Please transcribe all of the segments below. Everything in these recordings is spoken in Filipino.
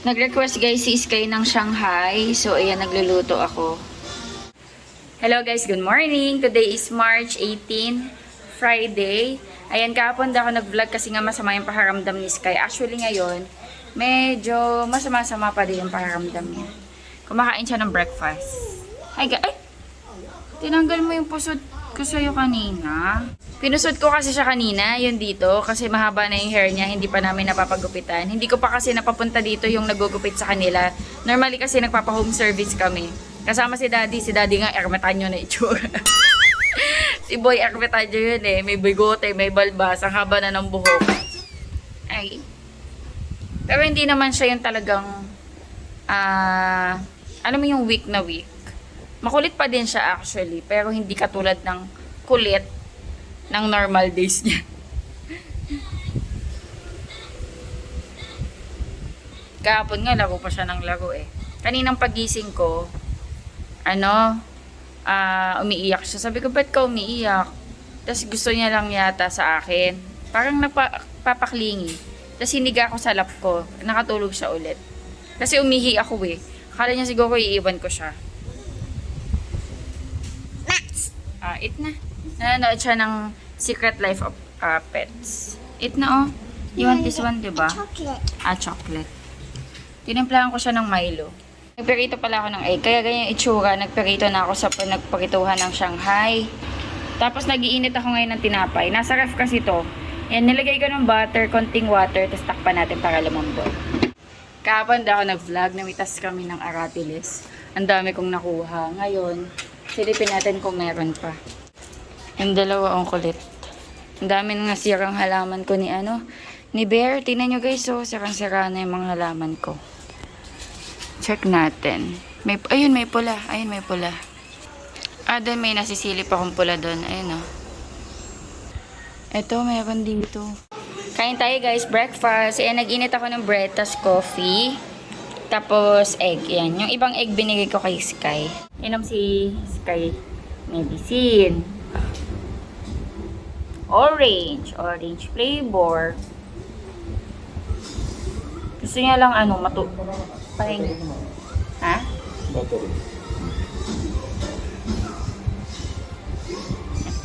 Nag-request guys si Sky ng Shanghai. So, ayan, nagluluto ako. Hello guys, good morning. Today is March 18, Friday. Ayan, kahapon daw ako nag-vlog kasi nga masama yung pakiramdam ni Sky. Actually ngayon, medyo masama-sama pa din yung pakiramdam niya. Kumakain siya ng breakfast. Ay, tinanggal mo yung pusod ko sa'yo kanina. Pinusod ko kasi siya kanina, yun dito, kasi mahaba na yung hair niya, hindi pa namin napapagupitan. Hindi ko pa kasi napapunta dito yung nagugupit sa kanila. Normally kasi nagpapa-home service kami. Kasama si Daddy nga ermitanyo na itsura. Si Boy ermitanyo yun eh, may bigote, may balbas, ang haba na ng buhok. Ay. Pero hindi naman siya yung talagang, alam mo yung weak na weak. Makulit pa din siya actually, pero hindi katulad ng kulit ng normal days niya. Kahapon nga, laro pa siya ng laro eh. Kaninang pagising ko, umiiyak siya. Sabi ko, ba't ka umiiyak? Tapos gusto niya lang yata sa akin. Parang nagpapaklingi. Tapos hiniga ako sa lap ko. Nakatulog siya ulit. Kasi umihi ako eh. Akala niya siguro iiwan ko siya. Eat na. Nanonood siya ng Secret Life of Pets. Eat na oh. You want this one, diba? Chocolate. Chocolate. Tinimplahan ko siya ng Milo. Nagperito pala ako ng egg. Kaya ganyan itsura. Nagperito na ako sa nagparituhan ng Shanghai. Tapos nagiinit ako ngayon ng tinapay. Nasa ref kasi to. Yan, nilagay ko ng butter, konting water, tapos takpan natin para lumambot. Kahapon daw ako nag-vlog. Namitas kami ng aratilis. Ang dami kong nakuha. Ngayon, silipin natin kung meron pa. Yung dalawa ang kulit. Ang dami nang nasirang halaman ko ni Bear. Tingnan nyo guys, oh, sirang-sira na yung mga halaman ko. Check natin. Ayun, may pula. Ayun, may pula. Doon may nasisilip akong pula doon. Ayun, oh. Ito, meron dito. Kain tayo guys, breakfast. Ayan, nag-init ako ng bread, tas coffee. Tapos, egg. Yan. Yung ibang egg binigay ko kay Sky. Inom si Sky medicine. Orange flavor. Gusto niya lang parang, ha? Battery.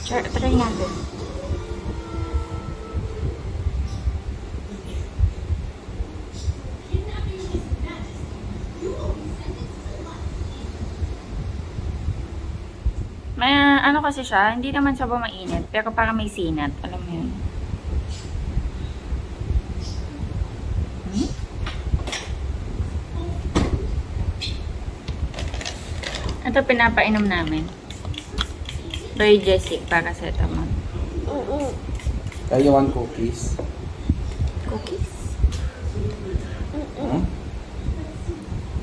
Try natin. May kasi siya, hindi naman siya mainit, pero parang may sinat. Alam mo yun. Ito pinapainom namin. Roy Jessic para sa etamon. You want cookies? Cookies?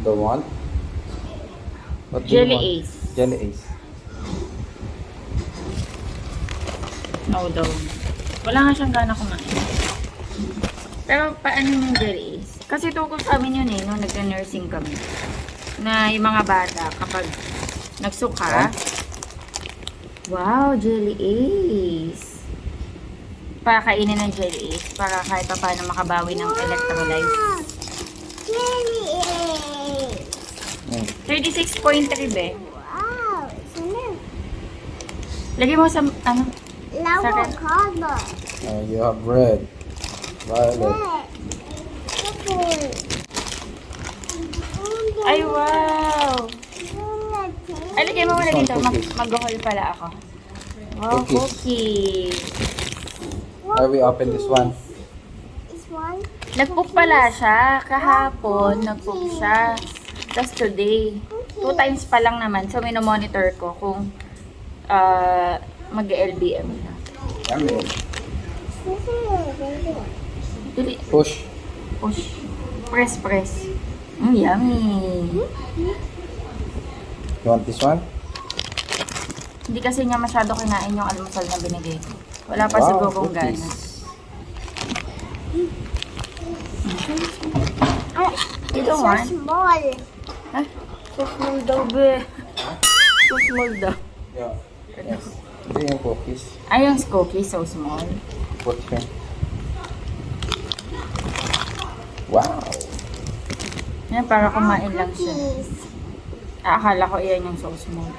Don't want? What do you Jelly want? Ace. Jelly Ace. No daw. Wala nga siyang gana kumain. Pero paano yung Jelly Ace? Kasi tukol sa amin yun eh, nung nag-nursing kami. Na yung mga bata, kapag nagsuka, wow, Jelly Ace. Pakainin ng Jelly Ace para kahit pa paano makabawi ng electrolytes. Jelly Ace. 36.3 be. Wow. Sana. Lagay mo sa, Lava color. You have red, violet. Red. Purple. Ay, wow! Ay, lagay mo muna dito. Cookies. Mag-haul pala ako. Wow, cookies. Are we open this one? This one. Nag-poop pala siya. Kahapon, nag-poop siya. Tapos today. 2 times pa lang naman. So, minomonitor ko kung mag-LBM na. Yummy. Dili. Push. Push. Press. Yummy. You want this one? Hindi kasi niya masyado kinain yung almusal na binigay ko. Wala pa Wow, sigurong gana. cookies. You don't So want? small. Ha? So small daw, be. So small daw. Yeah. Yes. Ito yung cookies. Ay, yung cookies, so small. Put here. Wow. Yan, para kumain lang siya. Cookies. Akala ko iyan yung so small.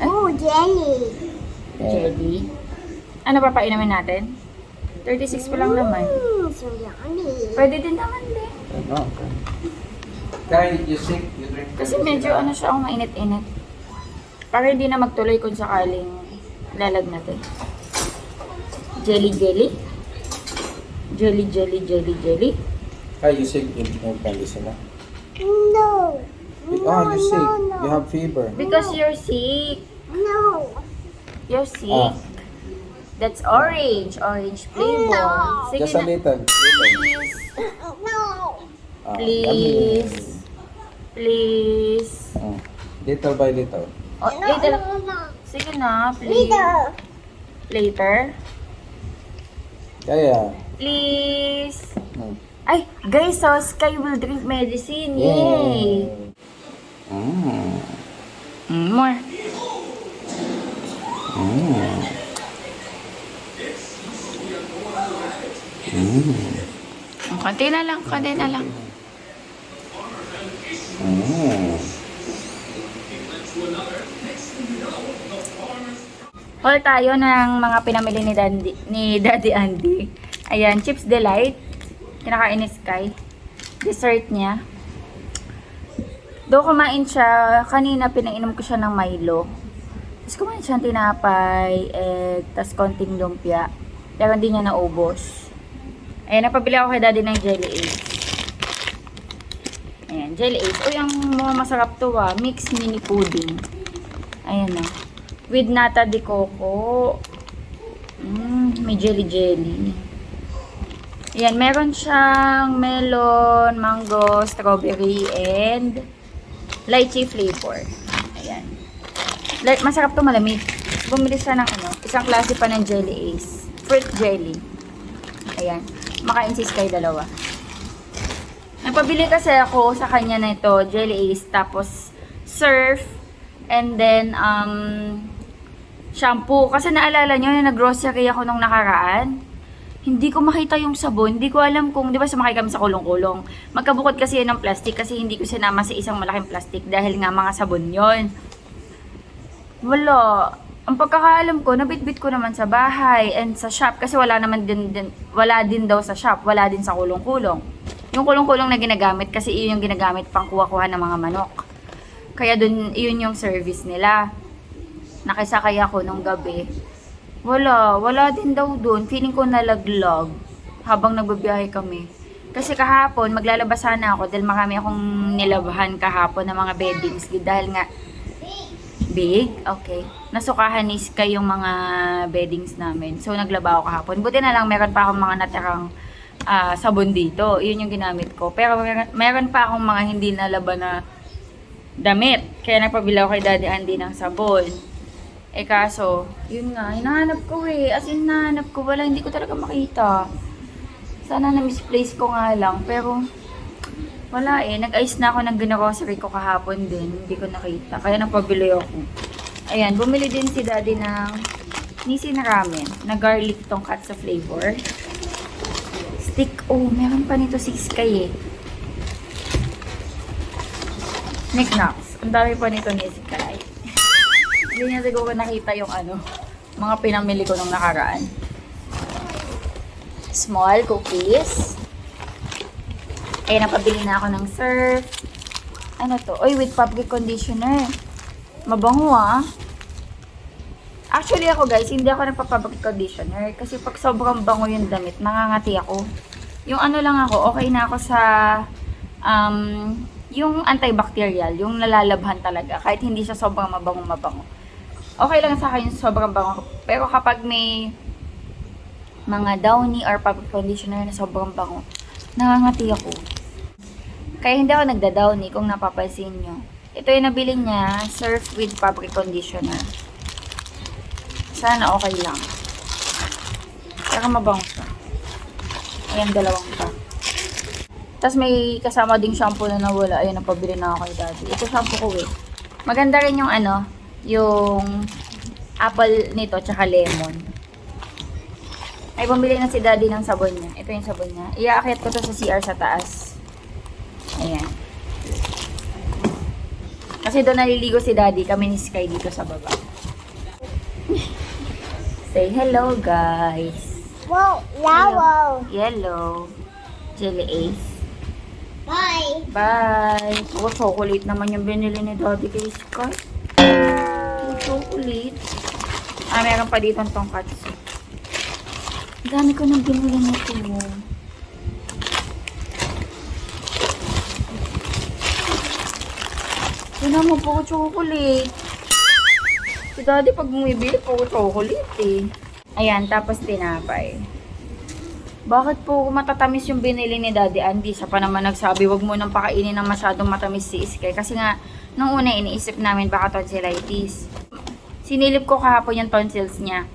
Oh, jelly. Jelly. Ano pa painumin natin? 36 pa lang naman. So yummy. Pwede din naman din. Oh, okay. Kaya you sing, you drink. Kasi medyo ano siya, mainit-init. Para hindi na magtuloy kung sakaling lalagnatin. Jelly. Kaya you sick, you can listen na. No. Oh, you're sick. You have fever. Because you're sick. No. You're sick. Ah. That's orange. Orange flavor. No. Sige Just a na. little. Please. No. Ah, Please. yummy. Please. Little by little. Oh, later. No. Sige na, please. Later. Later. Kaya. Please. Mm. Ay, guys, so Sky will drink medicine. Yay! More. Konti na lang. Haul tayo ng mga pinamili ni Daddy Andy. Ayan, Chips Delight. Kinakain ni Sky. Dessert niya. Do kumain siya. Kanina pinainom ko siya ng Milo. Tapos kumain siya ng tinapay, egg, tapos konting lumpia. Pero hindi niya naubos. Ayan, napabili ako kay Daddy ng Jelly Ace. Ayan, Jelly Ace. Uy, ang mga masarap to Mixed mini pudding. Ayan na. With nata de coco. May jelly. Ayan, meron siyang melon, mango, strawberry, and lychee flavor. Ayan. Masarap to, malamig. Bumili siya ng isang klase pa ng Jelly Ace. Fruit jelly. Ayan. Makain si Sky dalawa. Napabili kasi ako sa kanya na ito, Jelly Ace, tapos surf, and then, shampoo. Kasi naalala nyo, nag-grocery ako nung nakaraan. Hindi ko makita yung sabon. Hindi ko alam kung, di ba sumakay kami sa kulong-kulong. Magkabukod kasi yun ng plastic kasi hindi ko sinama sa isang malaking plastic dahil nga mga sabon yon. Wala. Ang pagkakaalam ko, nabitbit ko naman sa bahay and sa shop kasi wala din daw sa shop. Wala din sa kulong-kulong. Yung kulong-kulong na ginagamit kasi iyon yung ginagamit pang kuha-kuha ng mga manok. Kaya dun, iyon yung service nila. Nakisakay ako nung gabi. Wala din daw doon. Feeling ko nalaglag habang nagbabiyahe kami. Kasi kahapon, maglalabas sana ako dahil marami akong nilabahan kahapon ng mga beddings. Dahil nga, big? Okay. Nasukahan ni Sky yung mga beddings namin. So, naglaba ako kahapon. Buti na lang, meron pa akong mga natirang sabon dito. Yun yung ginamit ko. Pero meron pa akong mga hindi nalaba na damit. Kaya nagpabila ako kay Daddy Andy ng sabon. Eh kaso, yun nga, hinahanap ko As in, hinahanap ko. Wala, hindi ko talaga makita. Sana na-misplace ko nga lang. Pero, wala Nag-ice na ako ng ginagrocery ko kahapon din. Hindi ko nakita. Kaya napabili ako. Ayan, bumili din si Daddy ng Nissin ramen na garlic tonkatsu flavor. Stick. Oh, meron pa nito si Sky Knickknacks. Ang dami pa nito ni Sky. Hindi niya siguro nakita yung mga pinamili ko nung nakaraan. Small cookies. Ayan, napabili na ako ng surf. Ano to? Oy, with fabric conditioner. Mabango Actually ako guys, hindi ako nagpa-fabric conditioner. Kasi pag sobrang bango yung damit, nangangati ako. Yung lang ako, okay na ako sa yung antibacterial, yung nalalabhan talaga. Kahit hindi siya sobrang mabango. Okay lang sa akin yung sobrang bango. Pero kapag may mga downy or fabric conditioner na sobrang bango, nangangati ako. Kaya hindi ako nagda-downy kung napapansin nyo. Ito yung nabili niya, Surf with fabric conditioner. Sana okay lang. Pero mabango siya. Ayan, dalawang pa. Tapos may kasama ding shampoo na nawala. Ayan, napabili na ako kay daddy. Ito shampoo ko eh. Maganda rin yung ano, yung apple nito, tsaka lemon. Ay, bumili na si daddy ng sabon niya. Ito yung sabon niya. Iaakit ko to sa CR sa taas. Ayan. Kasi doon naliligo si daddy. Kami ni Sky dito sa baba. Say hello, guys. Wow, yellow. Yellow. Jelly Ace. Bye. Bye! Oh, chocolate naman yung binili ni Daddy kay Sky. Oh, chocolate. Ah, meron pa dito ang tonkatsu. Ang dami ko nang binili nito. Tignan mo po chocolate. Si Daddy pag bumibili po chocolate eh. Ayan, tapos tinapay. Bakit po matatamis yung binili ni Daddy Andy? Siya pa naman nagsabi, wag mo nang pakainin ng masyadong matamis si Sky. Kasi nga, nung una iniisip namin baka tonsillitis. Sinilip ko kahapon yung tonsils niya.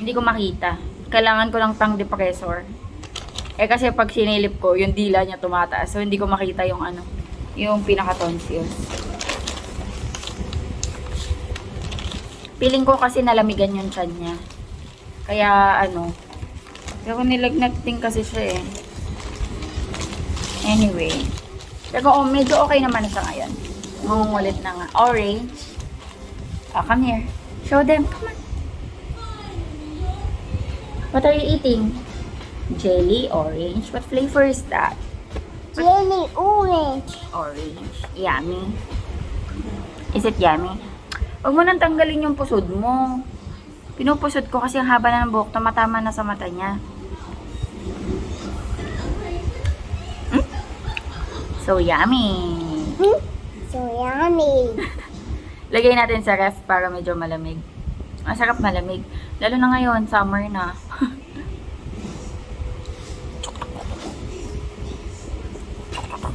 Hindi ko makita. Kailangan ko lang tongue depressor. Eh kasi pag sinilip ko, yung dila niya tumataas. So hindi ko makita yung ano, yung pinaka-tonsils. Feeling ko kasi nalamigan yung tiyan niya. Kaya ano, pero nilagnat din kasi siya eh. Anyway. Pero medyo okay naman siya ngayon. Ngungulit na nga. Orange. Oh, come here. Show them. Come on. What are you eating? Jelly, orange. What flavor is that? Jelly orange. Orange. Yummy. Is it yummy? Huwag mo nang tanggalin yung pusod mo. Pinupusod ko kasi ang haba na ng buhok, tumatama na sa mata niya. So yummy! So yummy. Lagay natin sa ref para medyo malamig. Masarap malamig. Lalo na ngayon, summer na.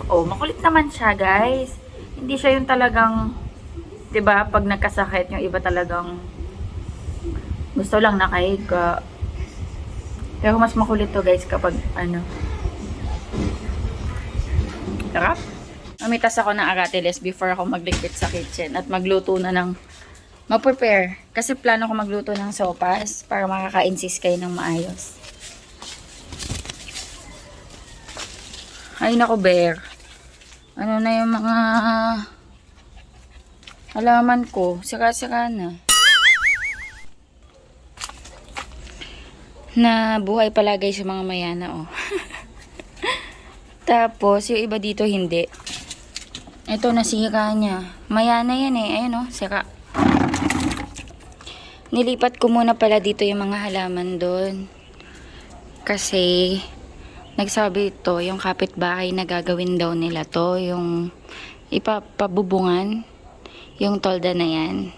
Oh, makulit naman siya, guys. Hindi siya yung talagang, 'di ba, pag nagkasakit, yung iba talagang gusto lang nakahiga. Pero mas makulit to, guys, kapag ano. Sarap. Mamitas ako ng aratiles before ako magligpit sa kitchen at magluto na ng mag-prepare. Kasi plano ko magluto ng sopas para makakain si Sky ng maayos. Ay nako, Bear. Ano na yung mga halaman ko? Sira-sira na. Na buhay pala guys yung mga mayana, oh. Tapos, yung iba dito hindi. Ito, nasira niya. Mayana yan eh. Ayun, oh, sira. Nilipat ko muna pala dito yung mga halaman doon. Kasi, nagsabi ito, yung kapitbahay na gagawin daw nila to, yung ipapabubungan, yung tolda na yan.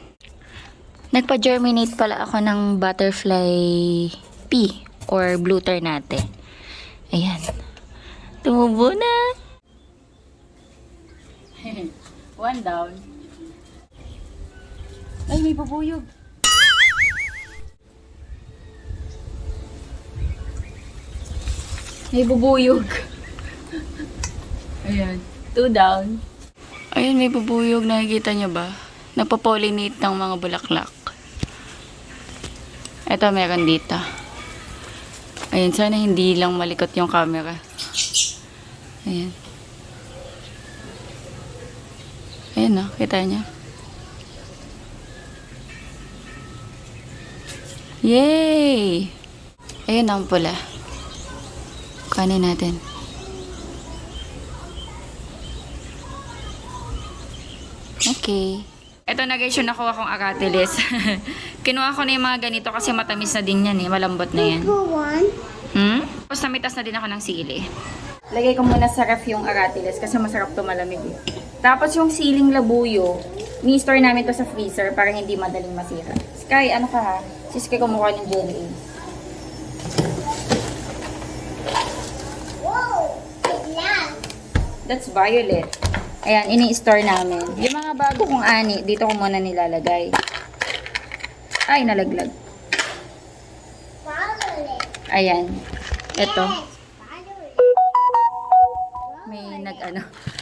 Nagpa-germinate pala ako ng butterfly pea or blue ternate. Ayan. Tumubo na. One down. Ay, may bubuyog. May bubuyog. Ayan. 2 down. Ayan, may bubuyog. Nakikita nyo ba? Nagpo-pollinate ng mga bulaklak. Ito, meron dito. Ayan, sana hindi lang malikot yung camera. Ayan. Ayan, no? Kita nyo? Yay! Ayan ang pula. Kuhanin natin. Okay. Ito na guys, yung nakuha kong aratilis. Kinuha ko na yung mga ganito kasi matamis na din yan eh. Malambot na yan. Go one. Tapos namitas na din ako ng sili. Lagay ko muna sa ref yung aratiles kasi masarap to malamig eh. Tapos yung siling labuyo, ni-store namin to sa freezer para hindi madaling masira. Sky, ano ka ha? Si Sky kumuha ng jelly. Wow! Lang. That's violet. Ayan, ini-store namin. Yung mga bago kong ani, dito ko muna nilalagay. Ay, nalaglag. Violet. Ayan. Ito. Yes, violet. May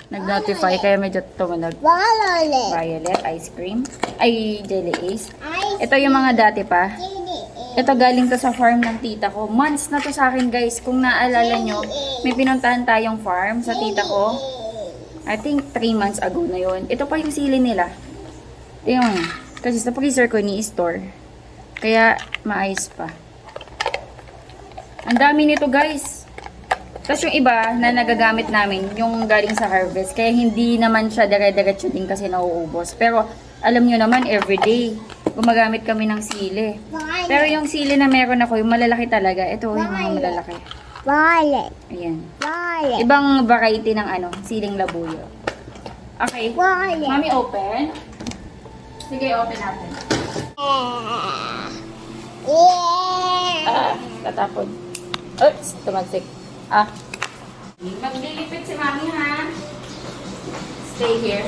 nag-notify kaya medyo tumunog. Violet. Violet, ice cream. Ay, jelly ace. Ice Ito yung mga dati pa. jelly. Ito galing to sa farm ng tita ko. Months na to sa akin guys. Kung naalala nyo, may pinuntahan tayong farm sa tita ko. I think 3 months ago na yun. Ito pa yung sili nila. Tingnan mo. Kasi sa freezer ko ni-store. Kaya maayos pa. Ang dami nito guys. Tapos yung iba na nagagamit namin, yung galing sa harvest. Kaya hindi naman siya dire-diretso din kasi nauubos. Pero alam nyo naman, everyday, gumagamit kami ng sili. Pero yung sili na meron ako, yung malalaki talaga. Ito yung mga malalaki. Violet. Ayan. Violet. Ibang variety ng siling labuyo. Okay. Violet. Mami, open. Sige, open natin. Yeah. Tatapon. Oops, tumansik. Maglilipit si Mami, ha? Stay here.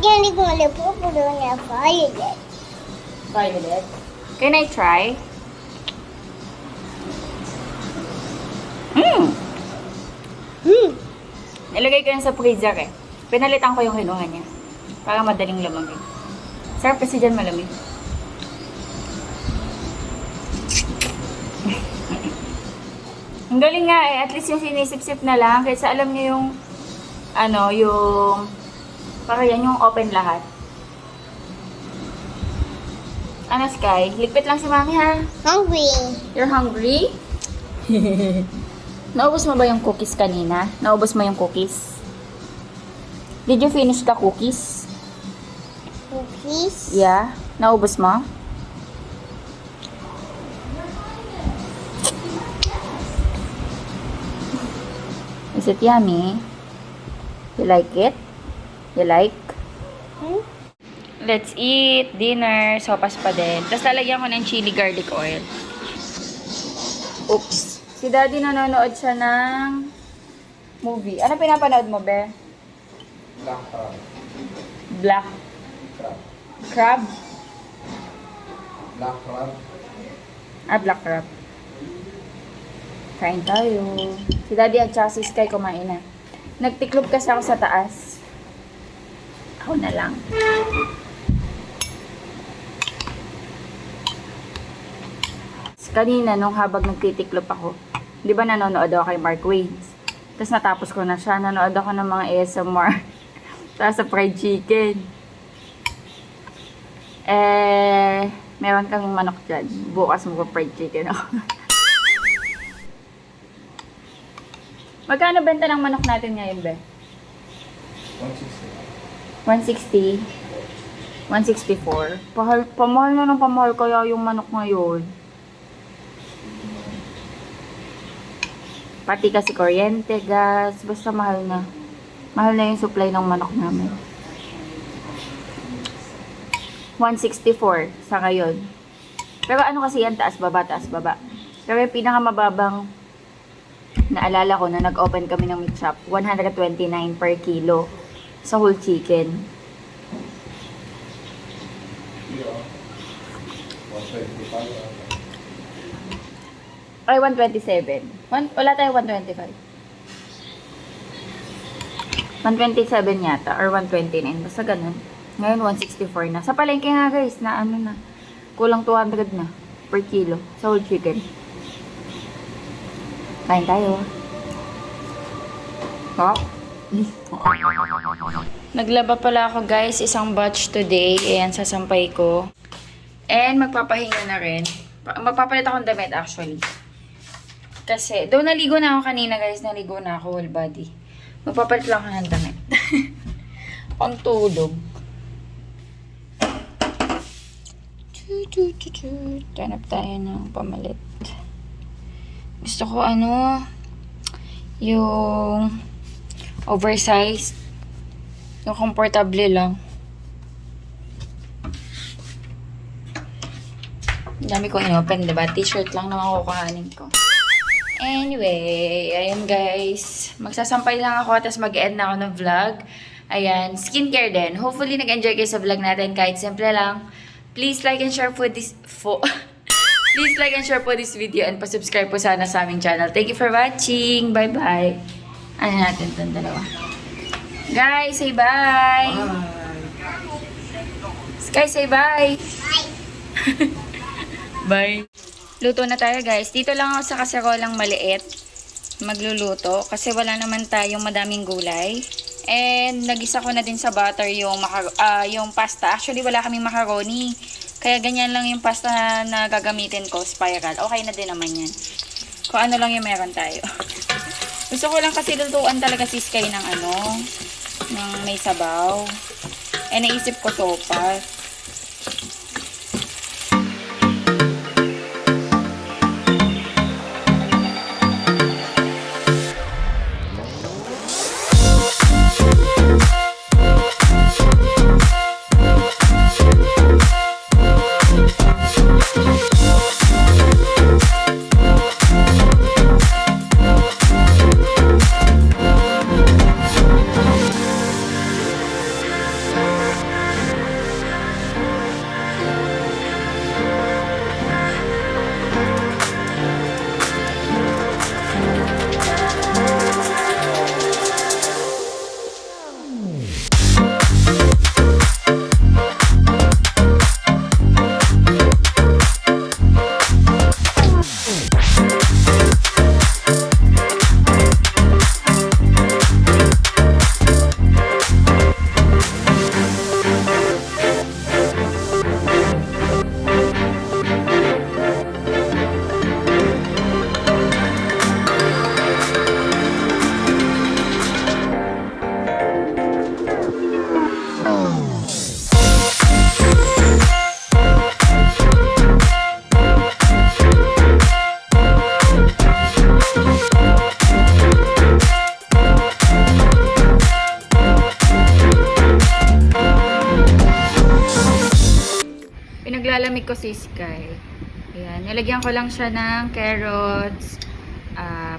Hindi ko nalipupulo na violet. Violet. Can I try? Nilagay ko yan sa freezer eh. Pinalitan ko yung kinuha niya. Para madaling lamagin. Sarap kasi dyan malamig. Ang galing nga eh. At least yung sinisip-sip na lang. Kaysa alam niyo yung yung para yan yung open lahat. Ano, Sky? Ligpit lang si Mami, ha? Hungry. You're hungry? Naubos mo ba yung cookies kanina? Naubos mo yung cookies? Did you finish the cookies? Cookies. Yeah. Naubos mo? Is it yummy? You like it? You like? Let's eat dinner. Sopas pa din. Tapos lalagyan ko ng chili garlic oil. Oops. Si Daddy nanonood siya ng movie. Ano pinapanood mo, be? Black crab. Black Crab. crab? Black crab. Black crab. Kain tayo. Si Daddy at saka si Sky kumain na. Nagtiklop kasi ako sa taas. Ako na lang. Kanina, nung habang nagtitiklop ako, di ba nanonood ako kay Mark Waves? Tapos natapos ko na siya. Nanonood ako ng mga ASMR. Tapos sa fried chicken. Meron kaming manok dyan. Bukas mo fried chicken ako. Magkano benta ng manok natin ngayon, be? 160. 160? 164. Pamahal na ng pamahal kaya yung manok ngayon. Pati kasi kuryente, gas, basta mahal na. Mahal na yung supply ng manok namin. 164 sa ngayon. Pero ano kasi yan, taas baba, taas baba. Pero yung pinakamababang naalala ko na nag-open kami ng meat shop, 129 per kilo sa whole chicken. Yeah. 125. Ay, 127. Wala tayo 125. 127 yata, or 129. Basta ganun. Ngayon, 164 na. Sa palengke nga guys, na ano na. Kulang 200 na per kilo sa whole chicken. Kain tayo. Oh. Naglaba pala ako guys, isang batch today. Ayan, sasampay ko. And magpapahinga na rin. Magpapalit akong damit actually. Kasi, doon naligo na ako kanina guys. Naligo na ako whole body. Magpapalit lang ako ng damit. Pang tulog. Tanap tayo ng pamalit. Gusto ko yung oversized. Yung comfortable lang. Ang dami kong inopen, diba? T-shirt lang naman kukuhanin ko. Anyway, ayun guys. Magsasampay lang ako, tapos mag-end na ako ng vlog. Ayan, skincare din. Hopefully, nag-enjoy kayo sa vlog natin kahit simple lang. Please like and share po this... Please like and share po this video and pa-subscribe po sana sa aming channel. Thank you for watching. Bye-bye. Ano natin itong dalawa? Guys, say bye! Sky, say bye! Bye! Luto na tayo guys. Dito lang ako sa kaserolang maliit magluluto kasi wala naman tayong madaming gulay. And nagisa ko na din sa butter yung pasta. Actually wala kaming macaroni. Kaya ganyan lang yung pasta na gagamitin ko, spiral. Okay na din naman yan. Kung ano lang yung meron tayo. Gusto ko lang kasi lutuan talaga si Sky ng ng may sabaw. Eh naisip ko sopas. Pinaglalamig ko si Sky. Ayan, nilagyan ko lang siya ng carrots,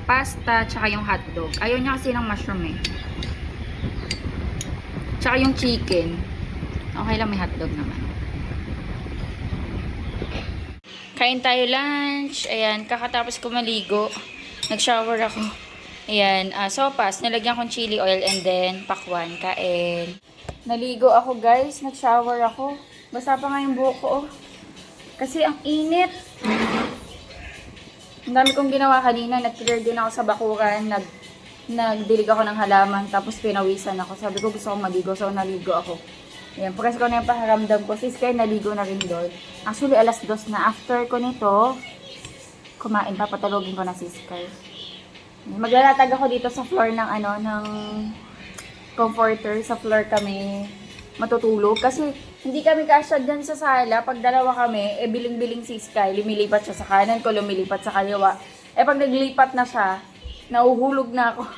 pasta, tsaka yung hotdog. Ayaw niya kasi ng mushroom eh. Tsaka yung chicken. Okay lang, may hotdog naman. Kain tayo lunch. Ayan, kakatapos ko maligo. Nag-shower ako. Ayan, sopas. Nilagyan kong chili oil and then pakwan. Kain. Naligo ako guys. Nag-shower ako. Basta pa nga yung buhok ko, oh. Kasi ang init. Ang dami kong ginawa kanina. Nag-clear din ako sa bakuran. Nagdilig ako ng halaman. Tapos pinawisan ako. Sabi ko gusto kong maligo. So naligo ako. Ayan. Pagkas ko na yung paharamdam ko. Si Sky naligo na rin doon. Actually, alas 2 na. After ko nito, kumain. Papatalogin ko na si Sky. Maglalatag ako dito sa floor ng ng comforter. Sa floor kami matutulog. Kasi hindi kami kasya dyan sa sala. Pag dalawa kami, biling-biling si Sky. Lumilipat siya sa kanan ko, lumilipat sa kaliwa. Pag naglipat na siya, nauhulog na ako.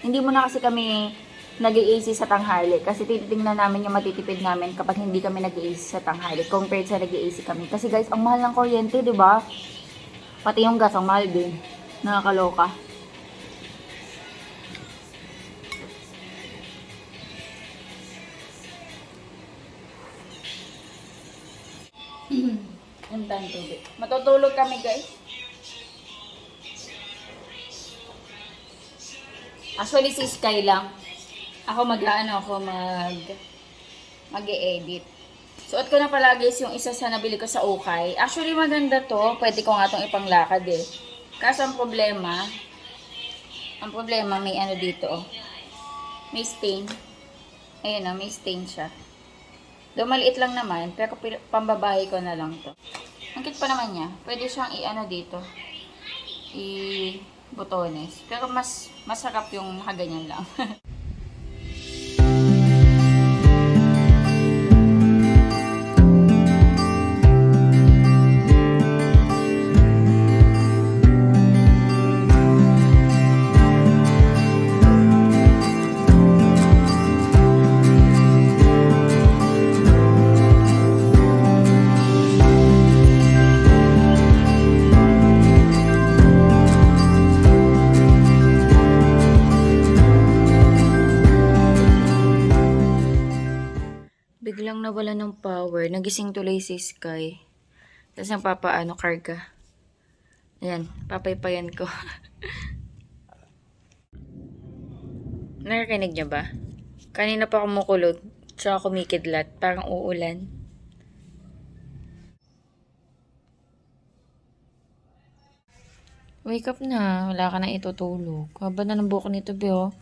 Hindi mo na kasi kami nag-AC sa tanghali. Kasi tinitingnan namin yung matitipid namin kapag hindi kami nag-AC sa tanghali. Compared sa nag-AC kami. Kasi guys, ang mahal ng kuryente, di ba? Pati yung gas, ang mahal din. Nakakaloka. Ang tubig. Matutulog kami guys. Actually, si Sky lang. Ako mag-e-edit. Suot ko na pala guys yung isa sa nabili ko sa ukay. Actually, maganda to. Pwede ko nga itong ipanglakad eh. Kaso ang problema, may dito oh. May stain. Ayun oh, may stain siya. Though maliit lang naman, pero pambabae ko na lang to. Ang cute pa naman niya. Pwede siyang dito. I-botones. Pero mas masarap yung nakaganyan lang. biglang nawala ng power. Nagising tuloy si Sky. Tapos nagpapaano, karga. Ayan, papaypayan ko. Narinig niyo ba? Kanina pa kumukulog. Tsaka kumikidlat. Parang uulan. Wake up na. Wala ka na itutulog. Haba na ng buko nito, Beo.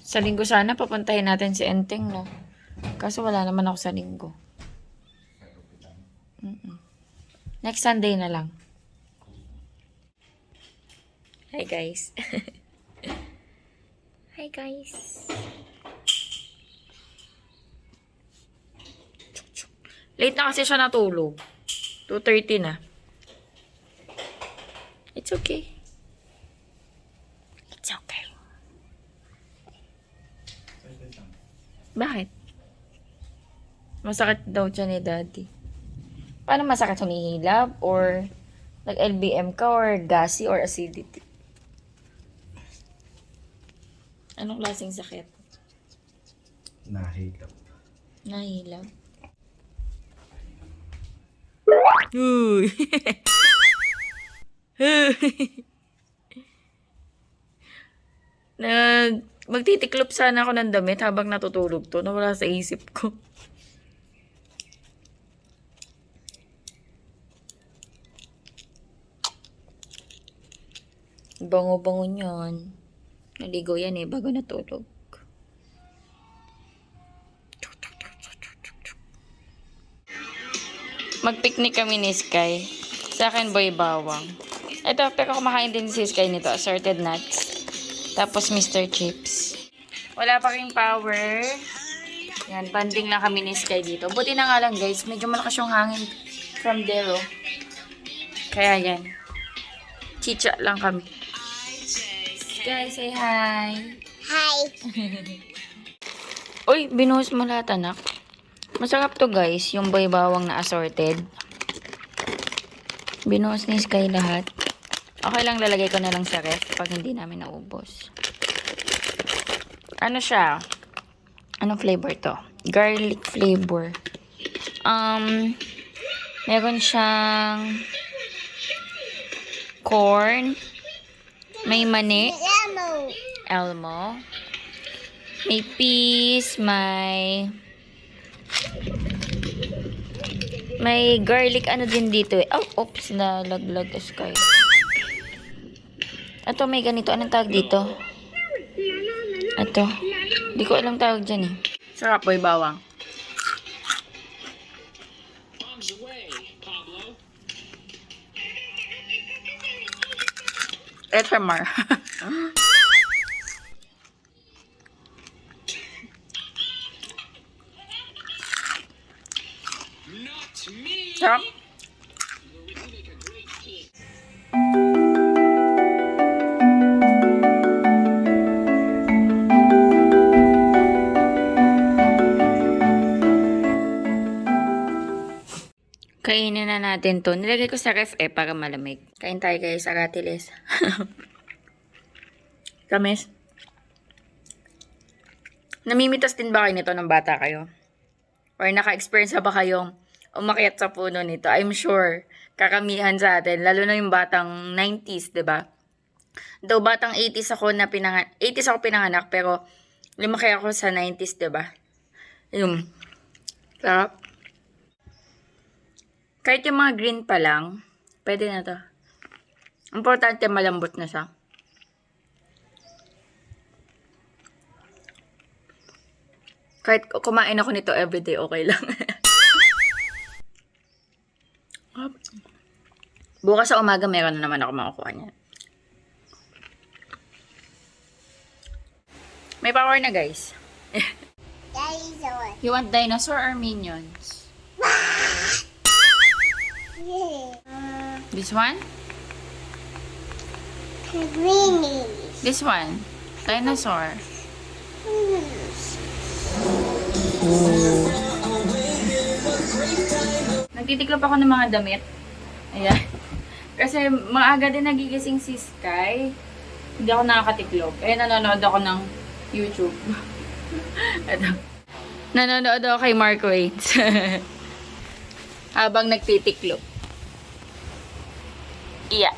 Sa linggo sana, papuntahin natin si Enteng, no? Kaso wala naman ako sa linggo. Next Sunday na lang. Hi, guys. Hi, guys. Late na kasi siya natulog. 2:30 na. It's okay. It's okay. Bakit? Masakit daw siya ni Daddy. Paano masakit? Humihilab? Or nag-LBM ka? Or gassy? Or acidity? Anong klaseng sakit? Nahilap. Nahilab? Uy! Magtitiklop sana ako ng damit habang natutulog to. Nawala sa isip ko. Bango-bango niyan. Naligo yan eh, bago natulog. Mag-picnic kami ni Sky. Sa akin, boy bawang. Ito, pero kumakain din si Sky nito. Assorted nuts. Tapos Mr. Chips. Wala pa rin power. Yan, banding lang kami ni Sky dito. Buti na nga lang guys, medyo malakas yung hangin from there, oh. Kaya yan. Chicha lang kami. Sky, say hi. Hi. Uy, binuhos mo lahat, anak. Masarap to guys, yung boy bawang na assorted. Binuhos ni Sky lahat. Okay lang, lalagay ko na lang sa ref pag hindi namin naubos. Ano siya? Anong flavor to? Garlic flavor. Meron siyang corn. May mani. Elmo. May peas. May garlic ano din dito eh. Oh, oops. Nalaglag Sky. Ito, may ganito. Anong tawag dito? Ito. Hindi ko alam tawag dyan eh. Sarap, boy bawang. Ito, Mar. Sarap. Kainin na natin to. Nilagay ko sa ref para malamig. Kain tayo guys, aratiles. Kamis. Namimitas din ba kayo nito ng bata kayo? Or naka-experience ba kayong umakyat sa puno nito? I'm sure, karamihan sa atin, lalo na yung batang 90s, diba? Though batang 80s ako pinanganak, pero lumaki ako sa 90s, diba? Yung, sarap. Kahit yung mga green pa lang, pwede na to. Importante malambot na siya. Kahit kumain ako nito everyday, okay lang. Bukas sa umaga, meron na naman ako makukuha niya. May power na, guys. Dinosaur. You want dinosaur or minions? This one? Greenies. This one? Dinosaur. Nagtitiklop ako ng mga damit. Ayan. Kasi maaga din nagigising si Sky. Hindi ako nakakatiklop. Eh, nanonood ako ng YouTube. Ito. Nanonood ako kay Mark Waits. Habang nagtitiklop. Yeah.